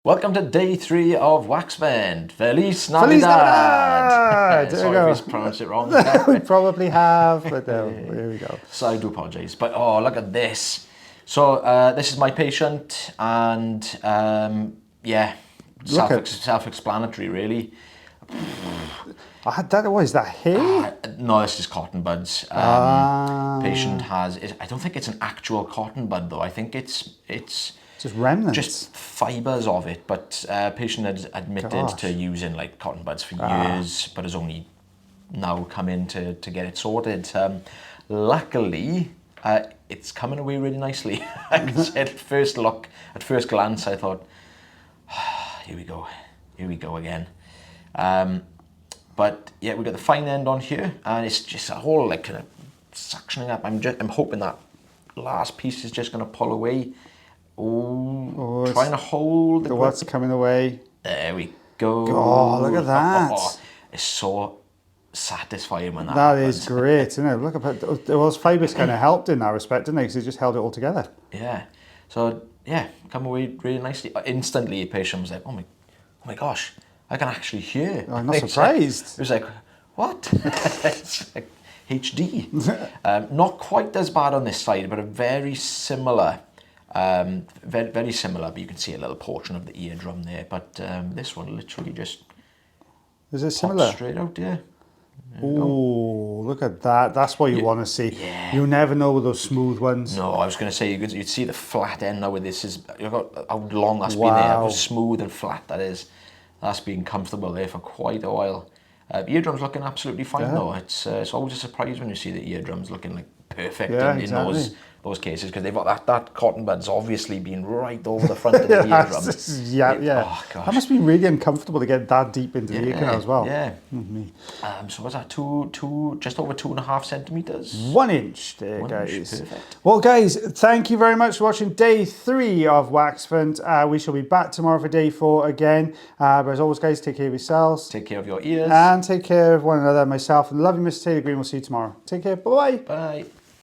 Welcome to day 3 of Waxvent. Feliz Navidad! Feliz Navidad! Sorry if I mispronounced it wrong. We probably have, but here we go. So I do apologise. But oh, look at this. So this is my patient, and yeah, self-explanatory really. What is that, hair? No, this is cotton buds. Patient has, I don't think it's an actual cotton bud though. I think it's just remnants. Just fibres of it, but patient had admitted to using like cotton buds for years, but has only now come in to get it sorted. Luckily, it's coming away really nicely. Like I said, at first glance, I thought, here we go again. But yeah, we got the fine end on here, and it's just a whole like kind of suctioning up. I'm hoping that last piece is just going to pull away. Oh, trying to hold the what's coming away. There we go. Oh, look at that. It's so satisfying when that happens. Is great, isn't it? Look at those Fibrous kind of helped in that respect, didn't they? Because they just held it all together. Yeah. So yeah, come away really nicely. Instantly, the patient was like, oh my gosh, I can actually hear. I'm not surprised. It was like, what? It's like HD. Not quite as bad on this side, but a very similar. Very similar, but you can see a little portion of the eardrum there. But this one literally just is it similar? Straight out there. Oh, look at that! That's what you want to see. Yeah. You never know with those smooth ones. No, I was going to say you'd see the flat end now. With this is how long that's been there, how smooth and flat that is. That's been comfortable there for quite a while. Eardrums looking absolutely fine though. It's always a surprise when you see the eardrums looking like perfect in those cases, because they've got that cotton bud's obviously been right over the front of the eardrum. Oh, gosh. That must be really uncomfortable to get that deep into the ear canal as well. Yeah. So was that just over 2.5 centimeters? 1 inch there, 1 guys. inch, perfect. Well, guys, thank you very much for watching day 3 of Waxvent. We shall be back tomorrow for day 4 again. But as always, guys, take care of yourselves. Take care of your ears. And take care of one another. Myself and the lovely Mr. Taylor Green will see you tomorrow. Take care. Bye-bye. Bye.